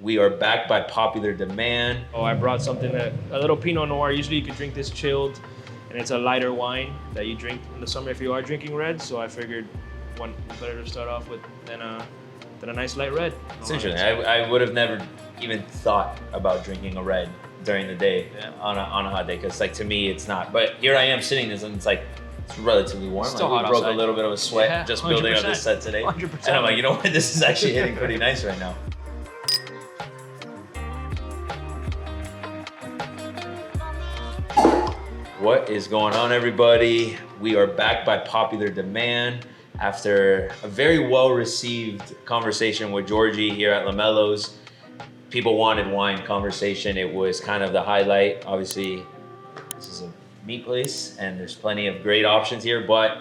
We are back by popular demand. Oh, I brought something a little Pinot Noir. Usually you could drink this chilled, and it's a lighter wine that you drink in the summer if you are drinking red. So I figured one better to start off with than a nice light red. It's interesting. I would have never even thought about drinking a red during the day on a hot day, because like to me it's not. But here I am sitting this, and it's like it's relatively warm. It's still like, hot we broke outside. a little bit of a sweat just building up this set today. 100%. And I'm like, you know what? This is actually hitting pretty nice right now. What is going on, everybody? We are back by popular demand after a very well-received conversation with Georgie here at Lamello's. People wanted wine conversation. It was kind of the highlight. Obviously, this is a meat place and there's plenty of great options here, but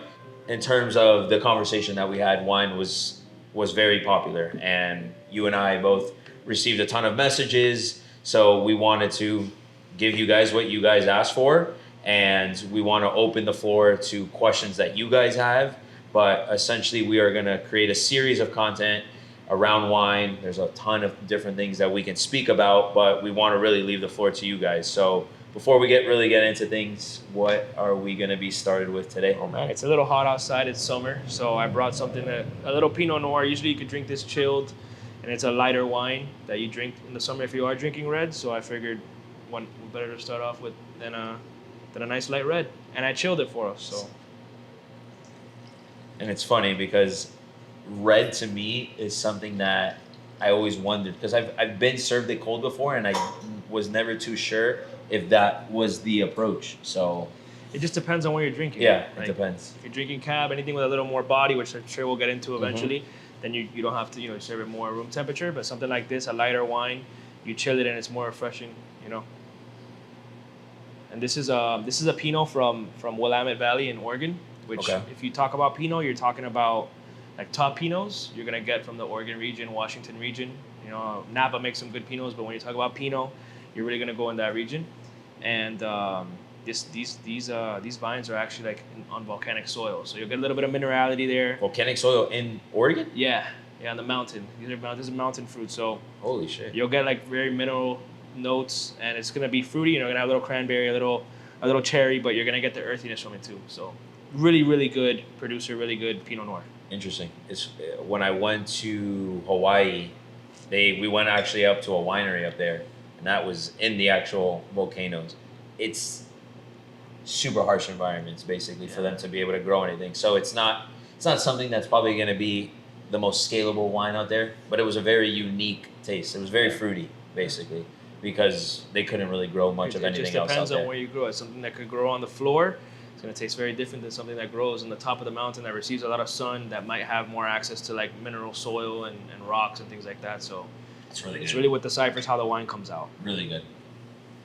in terms of the conversation that we had, wine was very popular, and you and I both received a ton of messages. So we wanted to give you guys what you guys asked for, and we want to open the floor to questions that you guys have. But essentially, we are going to create a series of content around wine. There's a ton of different things that we can speak about, but we want to really leave the floor to you guys. So before we really get into things, what are we going to be started with today? Oh man, it's a little hot outside. It's summer, so I brought something a little Pinot Noir. Usually you could drink this chilled, and it's a lighter wine that you drink in the summer if you are drinking red. So I figured one better to start off with than a nice light red, and I chilled it for us. So. And it's funny because red to me is something that I always wondered, because I've been served it cold before, and I was never too sure if that was the approach. So it just depends on what you're drinking. Yeah, like, it depends. If you're drinking cab, anything with a little more body, which I'm sure we'll get into eventually, then you don't have to serve it more room temperature. But something like this, a lighter wine, you chill it and it's more refreshing. And this is a Pinot from Willamette Valley in Oregon. Which, if you talk about Pinot, you're talking about like top Pinots you're gonna get from the Oregon region, Washington region. Napa makes some good Pinots, but when you talk about Pinot, you're really gonna go in that region. And these vines are actually like on volcanic soil, so you'll get a little bit of minerality there. Volcanic soil in Oregon? Yeah, on the mountain. This is mountain fruit, so holy shit. You'll get like very mineral notes, and it's gonna be fruity. You're gonna have a little cranberry, a little cherry, but you're gonna get the earthiness from it too. So really, really good producer, really good Pinot Noir. Interesting. It's when I went to Hawaii, we went actually up to a winery up there, and that was in the actual volcanoes. It's super harsh environments basically for them to be able to grow anything. So it's not something that's probably going to be the most scalable wine out there, but it was a very unique taste. It was very fruity basically, because they couldn't really grow much of anything else out there. It just depends on where you grow it. Something that could grow on the floor, it's going to taste very different than something that grows on the top of the mountain that receives a lot of sun, that might have more access to like mineral soil and rocks and things like that. So it's really what deciphers how the wine comes out. Really good.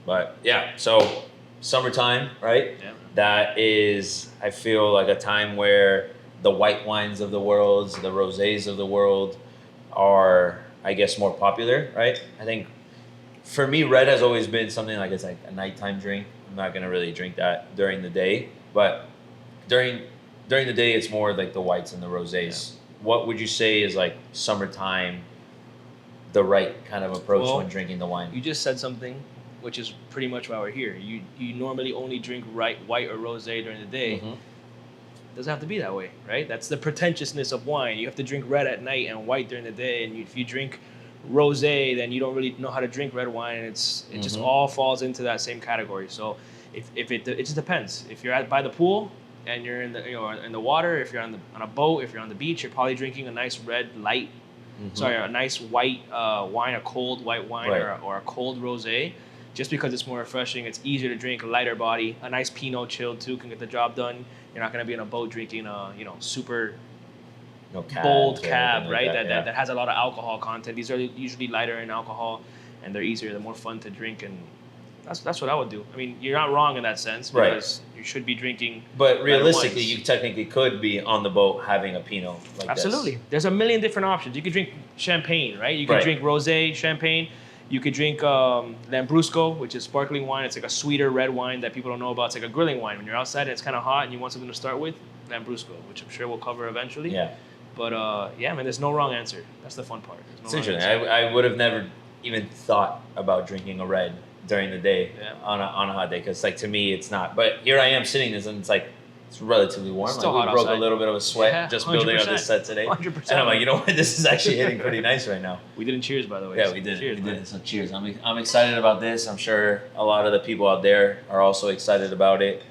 But yeah, so summertime, right? Yeah. That is, I feel like a time where the white wines of the world, the rosés of the world are, I guess, more popular, right? I think for me, red has always been something like it's like a nighttime drink. I'm not gonna really drink that during the day, but during the day, it's more like the whites and the rosés. Yeah. What would you say is like summertime, the right kind of approach when drinking the wine? You just said something, which is pretty much why we're here. You normally only drink white or rosé during the day. Mm-hmm. It doesn't have to be that way, right? That's the pretentiousness of wine. You have to drink red at night and white during the day. And if you drink rosé, then you don't really know how to drink red wine. And it just all falls into that same category. So if it just depends. If you're by the pool and you're in the water, if you're on a boat, if you're on the beach, you're probably drinking a nice red light. A nice white wine, a cold white wine, right, or a cold rosé. Just because it's more refreshing, it's easier to drink, a lighter body. A nice Pinot chilled too can get the job done. You're not gonna be in a boat drinking super bold cab, right? Like that has a lot of alcohol content. These are usually lighter in alcohol, and they're easier, they're more fun to drink, and that's what I would do. I mean, you're not wrong in that sense, because you should be drinking. But realistically, you technically could be on the boat having a Pinot like Absolutely. this. There's a million different options. You could drink champagne, right? You could drink rosé, champagne. You could drink Lambrusco, which is sparkling wine. It's like a sweeter red wine that people don't know about. It's like a grilling wine. When you're outside and it's kind of hot and you want something to start with, Lambrusco, which I'm sure we'll cover eventually. Yeah. But man, there's no wrong answer. That's the fun part. It's interesting. I would have never even thought about drinking a red during the day on a hot day, because like to me it's not. But here I am sitting this, and it's like it's relatively warm. It's still like we hot broke outside. a little bit of a sweat just building up this set today. 100%. And I'm like, you know what, this is actually hitting pretty nice right now. We didn't cheers, by the way. Yeah, so we did. Cheers, We man. did. So cheers. I'm excited about this. I'm sure a lot of the people out there are also excited about it.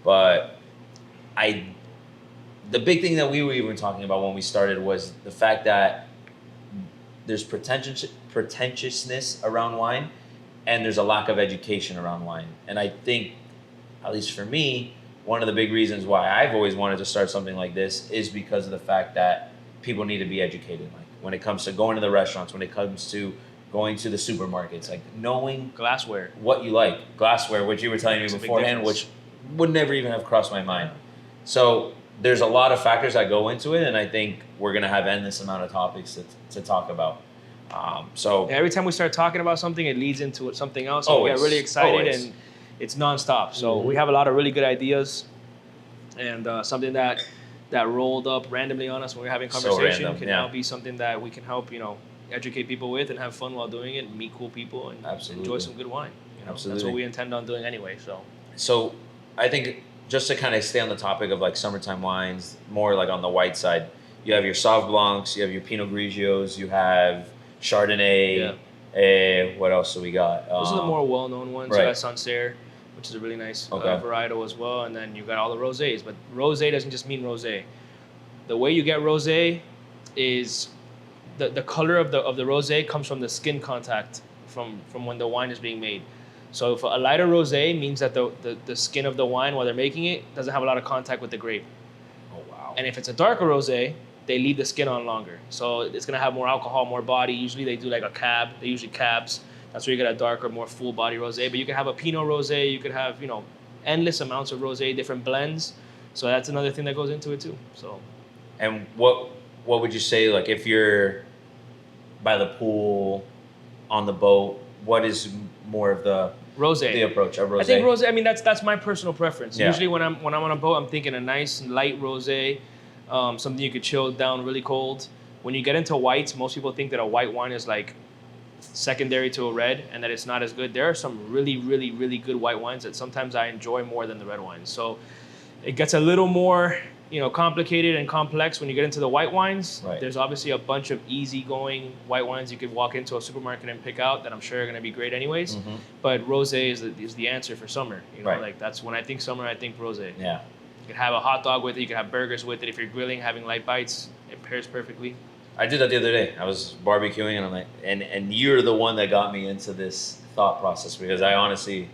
But the big thing that we were even talking about when we started was the fact that there's pretentiousness around wine, and there's a lack of education around wine. And I think, at least for me, one of the big reasons why I've always wanted to start something like this is because of the fact that people need to be educated. Like when it comes to going to the restaurants, when it comes to going to the supermarkets, like knowing Glassware. what you like. Glassware, which you were telling me It's a big beforehand, difference. which would never even have crossed my mind. So there's a lot of factors that go into it, and I think we're gonna have endless amount of topics to talk about. So Every time we start talking about something, it leads into something else. And we get Always, really excited, always. and it's nonstop. So Mhm. we have a lot of really good ideas, and something that rolled up randomly on us when we were having So conversation random, can yeah. now be something that we can help, educate people with and have fun while doing it, and meet cool people, and Absolutely. enjoy some good wine. That's Absolutely. what we intend on doing anyway. So I think just to kind of stay on the topic of like summertime wines, more like on the white side, you have your Sauv Blancs, you have your Pinot Grigios, you have Chardonnay. What else do we got? Those are the more well-known ones. right. You got Sancerre, which is a really nice Okay. varietal as well, and then you got all the rosés. But rosé doesn't just mean rosé. The way you get rosé is the color of the rosé comes from the skin contact from when the wine is being made. So if a lighter rosé means that the skin of the wine while they're making it doesn't have a lot of contact with the grape. Oh wow. And if it's a darker rosé, they leave the skin on longer. So it's gonna have more alcohol, more body. Usually they do like a cab. They usually cabs. That's where you get a darker, more full body rosé. But you can have a Pinot rosé. You could have endless amounts of rosé, different blends. So that's another thing that goes into it too. So And what would you say, like if you're by the pool, on the boat, what is more of the rosé. approach of rosé? I think rosé. I mean, that's my personal preference. Yeah. Usually when I'm on a boat, I'm thinking a nice light rosé, something you could chill down really cold. When you get into whites, most people think that a white wine is like secondary to a red, and that it's not as good. There are some really, really, really good white wines that sometimes I enjoy more than the red wines. So it gets a little more, complicated and complex when you get into the white wines. Right. There's obviously a bunch of easygoing white wines you could walk into a supermarket and pick out that I'm sure are going to be great anyways. Mhm. But rosé is the answer for summer. Right. Like that's when I think summer, I think rosé. Yeah. You can have a hot dog with it. You can have burgers with it. If you're grilling, having light bites, it pairs perfectly. I did that the other day. I was barbecuing, and I'm like, and you're the one that got me into this thought process, because I honestly,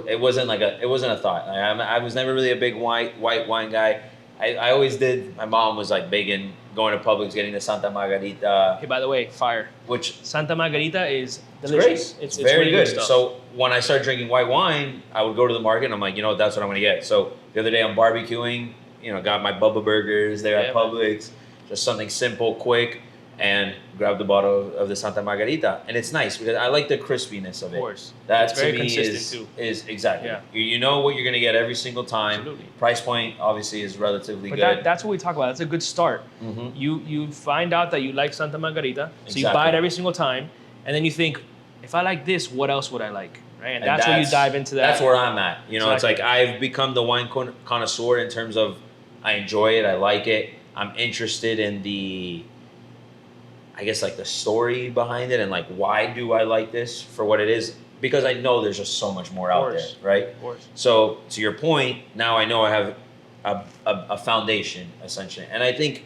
it wasn't a thought. I was never really a big white wine guy. I always did. My mom was like big in going to Publix, getting the Santa Margarita, Hey, by the way, fire. which Santa Margarita is it's delicious. great. It's very really good. stuff. So when I started drinking white wine, I would go to the market, and I'm like, that's what I'm gonna get. So the other day I'm barbecuing, got my Bubba Burgers there at Yeah, man. Publix, just something simple, quick, and grabbed the bottle of the Santa Margarita. And it's nice because I like the crispiness of it. Of course. That It's to very me consistent, too. is exactly. Yeah. You know what you're gonna get every single time. Absolutely. Price point obviously is relatively But good. that's what we talk about. That's a good start. Mhm. You find out that you like Santa Margarita, so you buy Exactly. it every single time, and then you think, if I like this, what else would I like? Right, and And that's where you dive into that. That's where I'm at. It's Exactly. like I've become the wine connoisseur in terms of I enjoy it, I like it, I'm interested in I guess like the story behind it, and like why do I like this for what it is, because I know there's just so much more out there, course. right? Of course. So to your point, now I know I have a foundation essentially, and I think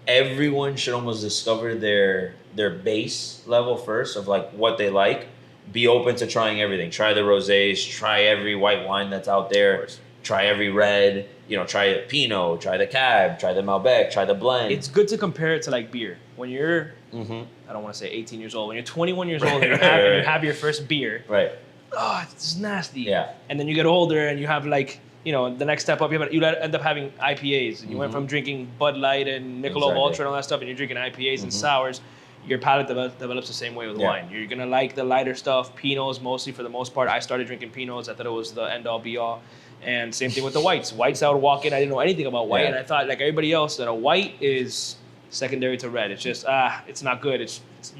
everyone should almost discover their base level first of like what they like. Be open to trying everything. Try the rosés. Try every white wine that's out there. course. Try every red. Try the Pinot. Try the Cab. Try the Malbec. Try the blend. It's good to compare it to like beer. When you're, Mhm. I don't want to say 18 years old. When you're 21 years old and you Right, have, right, and you right. have your first beer, Right. oh, it's nasty. Yeah. And then you get older and you have like, the next step up, you end up having IPAs. And you went Mhm. from drinking Bud Light and Michelob Exactly. Ultra and all that stuff, and you're drinking IPAs and Mhm. sours. Your palate develops the same way with Yeah. wine. You're gonna like the lighter stuff. Pinots mostly, for the most part. I started drinking Pinots. I thought it was the end all be all. And same thing with the whites. Whites, I would walk in. I didn't know anything about white, Yeah. and I thought like everybody else that a white is secondary to red. It's just it's not good.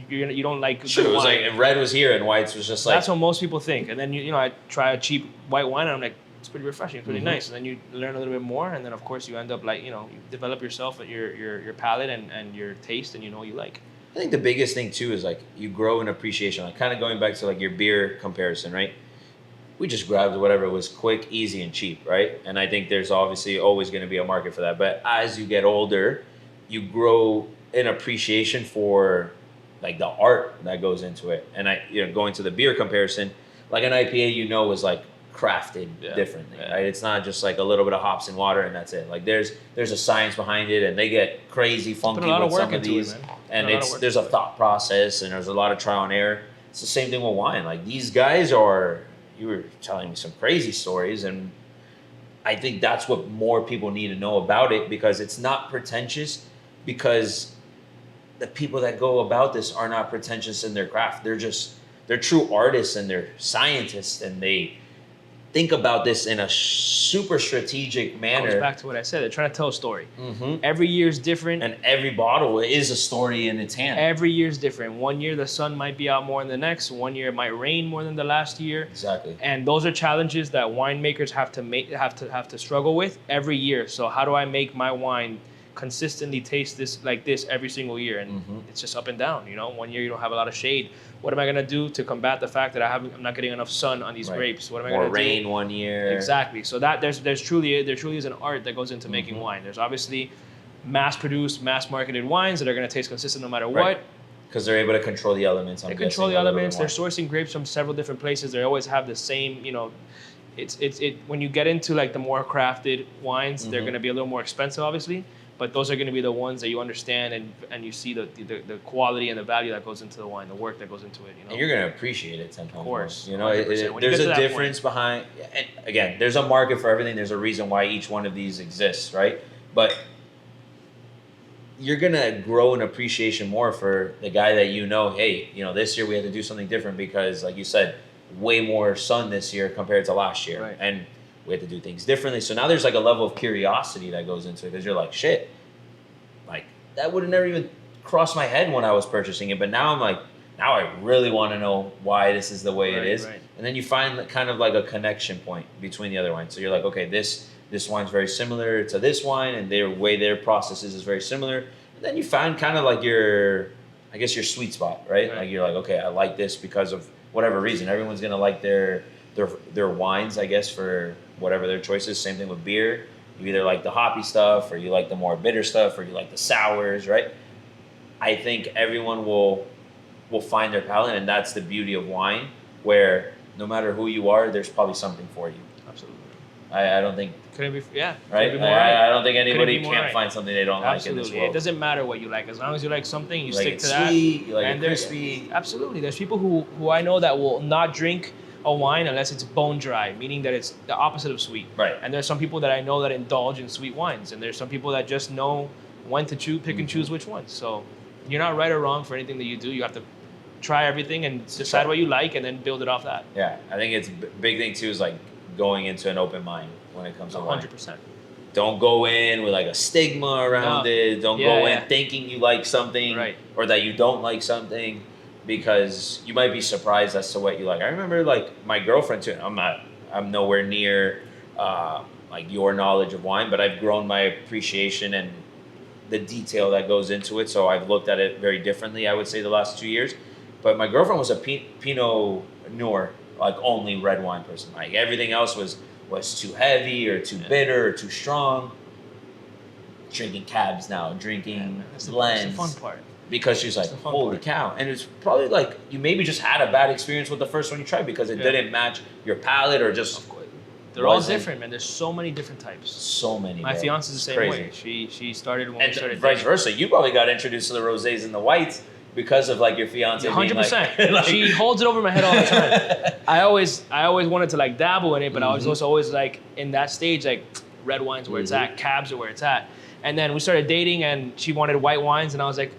You don't like Sure, good it was wine. like red was here and whites was just like. That's what most people think. And then I try a cheap white wine and I'm like, it's pretty refreshing, it's pretty nice. And then you learn a little bit more, and then of course you end up like you develop yourself at your palate and your taste, and you like. I think the biggest thing too is like you grow an appreciation. Like kind of going back to like your beer comparison, right? We just grabbed whatever was quick, easy, and cheap, right? And I think there's obviously always going to be a market for that. But as you get older, you grow an appreciation for like the art that goes into it. And going to the beer comparison, like an IPA, was like crafted differently, right? It's not just like a little bit of hops and water and that's it. Like there's a science behind it, and they get crazy funky with some of these, and there's a thought process, and there's a lot of trial and error. It's the same thing with wine. Like these guys you were telling me some crazy stories, and I think that's what more people need to know about it, because it's not pretentious, because the people that go about this are not pretentious in their craft. They're true artists, and they're scientists, and they think about this in a super strategic manner. Goes back to what I said. They're trying to tell a story. Every year is different. And every bottle is a story in its hand. Every year is different. One year the sun might be out more than the next. One year it might rain more than the last year. Exactly. And those are challenges that winemakers have to struggle with every year. So how do I make my wine consistently taste this every single year? And it's just up and down. 1 year you don't have a lot of shade. What am I gonna do to combat the fact that I'm not getting enough sun on these grapes? What am I gonna do? Or rain 1 year. Exactly. So that there truly is an art that goes into making wine. There's obviously mass-produced, mass-marketed wines that are gonna taste consistent no matter what. Because they're able to control the elements. They control the elements. They're sourcing grapes from several different places. They always have the same. It's when you get into like the more crafted wines, they're gonna be a little more expensive, obviously. But those are going to be the ones that you understand and you see the quality and the value that goes into the wine, the work that goes into it. And you're going to appreciate it sometimes. Of course. There's a difference behind. And again, there's a market for everything. There's a reason why each one of these exists, right? But you're going to grow an appreciation more for the guy that hey, this year we had to do something different because, like you said, way more sun this year compared to last year. Right. And we had to do things differently. So now there's like a level of curiosity that goes into it, because you're like, shit, like that would have never even crossed my head when I was purchasing it. But now I'm like, now I really want to know why this is the way it is. Right. And then you find kind of like a connection point between the other wines. So you're like, okay, this wine's very similar to this wine, and their process is very similar. And then you find kind of like your sweet spot, right? Like you're like, okay, I like this because of whatever reason. Everyone's gonna like their wines, I guess, for whatever their choice is. Same thing with beer. You either like the hoppy stuff, or you like the more bitter stuff, or you like the sours, right? I think everyone will find their palate, and that's the beauty of wine, where no matter who you are, there's probably something for you. Absolutely. I don't think... Couldn't be, yeah. Right? Be more right. I don't think anybody can't find something they don't Absolutely. like in this world. It doesn't matter what you like. As long as you like something, you stick to sweet, that. You like and it crispy. Absolutely. There's people who I know that will not drink a wine unless it's bone dry, meaning that it's the opposite of sweet. Right. And there's some people that I know that indulge in sweet wines, and there's some people that just know when to pick and choose which ones. So you're not right or wrong for anything that you do. You have to try everything and decide what you like, and then build it off that. Yeah, I think it's big thing too is like going into an open mind when it comes to wine. 100%. Don't go in with like a stigma around it. Don't go in thinking you like something or that you don't like something, because you might be surprised as to what you like. I remember like my girlfriend too. I'm nowhere near like your knowledge of wine, but I've grown my appreciation and the detail that goes into it. So I've looked at it very differently, I would say, the last 2 years. But my girlfriend was a Pinot Noir, like only red wine person. Like everything else was too heavy or too bitter or too strong. Drinking cabs now, drinking blends. That's the fun part. Because she's like, holy cow. And it's probably like you maybe just had a bad experience with the first one you tried because it didn't match your palate or just... They're all different, man. There's so many different types. So many. My fiance's the same way. She started when we started vice dating. versa. You probably got introduced to the rosés and the whites because of like your fiance 100%. being like, she holds it over my head all the time. I always wanted to like dabble in it, but I was also always like in that stage, like red wine's where it's at, cabs are where it's at. And then we started dating, and she wanted white wines, and I was like,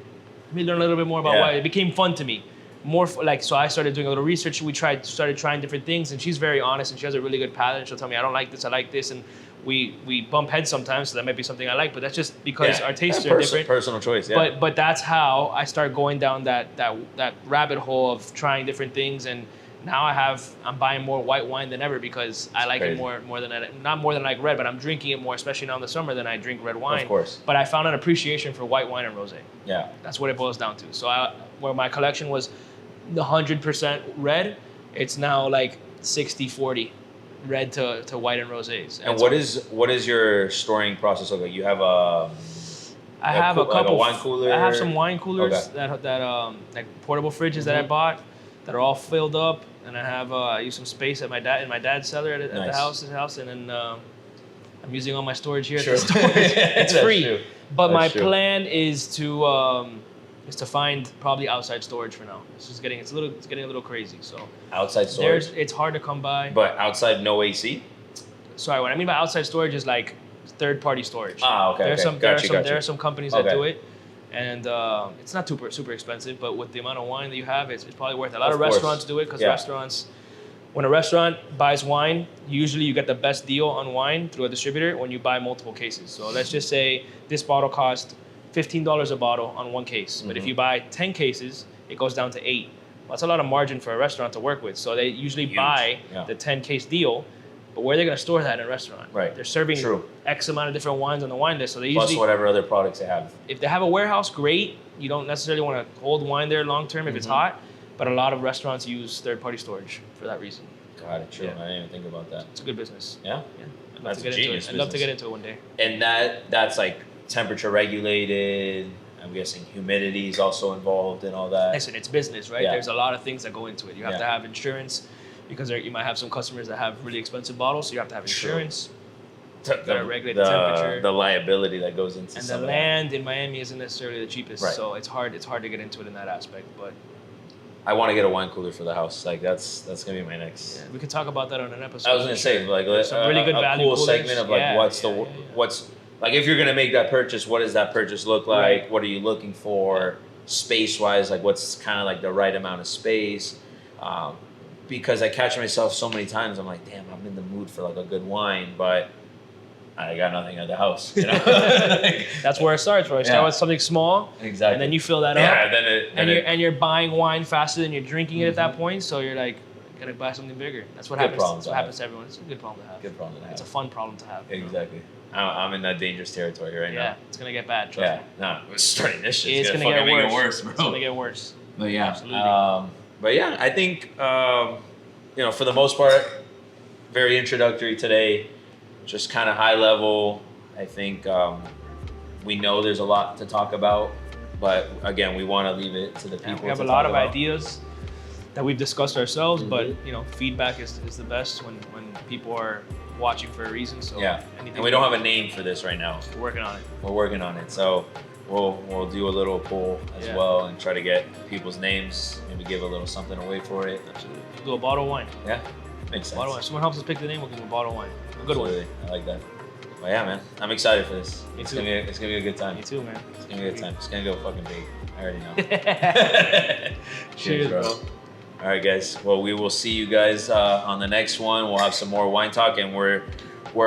let me learn a little bit more about wine. It became fun to me. So I started doing a little research. We started trying different things, and she's very honest, and she has a really good palate. And she'll tell me, I don't like this, I like this, and we bump heads sometimes, so that might be something I like, but that's just because our tastes are different. Personal choice, yeah. But that's how I start going down that rabbit hole of trying different things, and now I'm buying more white wine than ever because I like it more than not more than I like red, but I'm drinking it more, especially now in the summer, than I drink red wine. Of course. But I found an appreciation for white wine and rosé. Yeah. That's what it boils down to. So where my collection was 100% red, it's now like 60-40. Red to white and rosés. And what is your storing process look like? You have I have a couple wine cooler. I have some wine coolers that like portable fridges that I bought that are all filled up, and I have I use some space in my dad's cellar at the house, and then I'm using all my storage here at the storage. It's free. True. But my plan is to find probably outside storage for now. It's getting a little crazy. So outside storage. It's hard to come by. But outside, no AC. Sorry, what I mean by outside storage is like third-party storage. Ah, okay. There are some companies that do it, and it's not super expensive. But with the amount of wine that you have, it's probably worth it. A lot of restaurants do it because restaurants. When a restaurant buys wine, usually you get the best deal on wine through a distributor when you buy multiple cases. So let's just say this bottle cost $15 a bottle on one case. But if you buy 10 cases, it goes down to $8. Well, that's a lot of margin for a restaurant to work with. So they usually buy the 10-case deal. But where are they going to store that in a restaurant? Right. They're serving X amount of different wines on the wine list. So they usually, plus whatever other products they have. If they have a warehouse, great. You don't necessarily want to hold wine there long term if it's hot. But a lot of restaurants use third-party storage for that reason. Got it. True. Yeah. I didn't even think about that. It's a good business. Yeah. I'd love to get into it one day. And that's like temperature regulated. I'm guessing humidity is also involved in all that. Listen, it's business, right? There's a lot of things that go into it. You have to have insurance because you might have some customers that have really expensive bottles, so you have to have insurance. Regulate the temperature, the liability that goes into and the land in Miami isn't necessarily the cheapest, so it's hard to get into it in that aspect. But I want to get a wine cooler for the house. Like that's gonna be my next. Yeah, we could talk about that on an episode. I was gonna say like some really good value cool coolers. Segment of like what's like if you're gonna make that purchase, what does that purchase look like? Right. What are you looking for space wise? Like what's kind of like the right amount of space? Because I catch myself so many times, I'm like, damn, I'm in the mood for like a good wine, but I got nothing at the house. You know? That's where it starts. Right? Start with something small, exactly, and then you fill that up. Yeah, and you're buying wine faster than you're drinking it at that point. So you're like, gotta buy something bigger. That's what happens. That's what happens to everyone. It's a good problem to have. Good problem to have. It's a fun problem to have. Exactly. I'm in that dangerous territory right now. Yeah, it's gonna get bad. Trust me. No, it's starting this shit. It's gonna get worse. Make it worse, bro. It's gonna get worse. But yeah, absolutely. But yeah, I think for the most part, very introductory today, just kind of high level. I think we know there's a lot to talk about, but again, we want to leave it to the people. We have a lot of ideas that we've discussed ourselves, but feedback is the best when people are watching for a reason. So and we don't have a name for this right now. We're working on it. We're working on it. So we'll do a little poll as well and try to get people's names. Maybe give a little something away for it. Absolutely. We'll do a bottle of wine. Yeah, makes sense. Bottle of wine. Someone helps us pick the name, we'll give them a bottle of wine. A good one. I like that. Well, yeah, man. I'm excited for this. Me too. It's gonna be a good time. Me too, man. It's gonna be a good time. It's gonna go fucking big. I already know. Cheers, bro. All right, guys. Well, we will see you guys on the next one. We'll have some more wine talk, and we're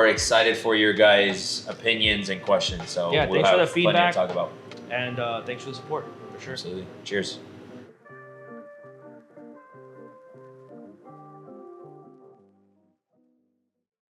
excited for your guys' opinions and questions. So thanks for the feedback. Plenty to talk about. And thanks for the support, for sure. Absolutely. Cheers.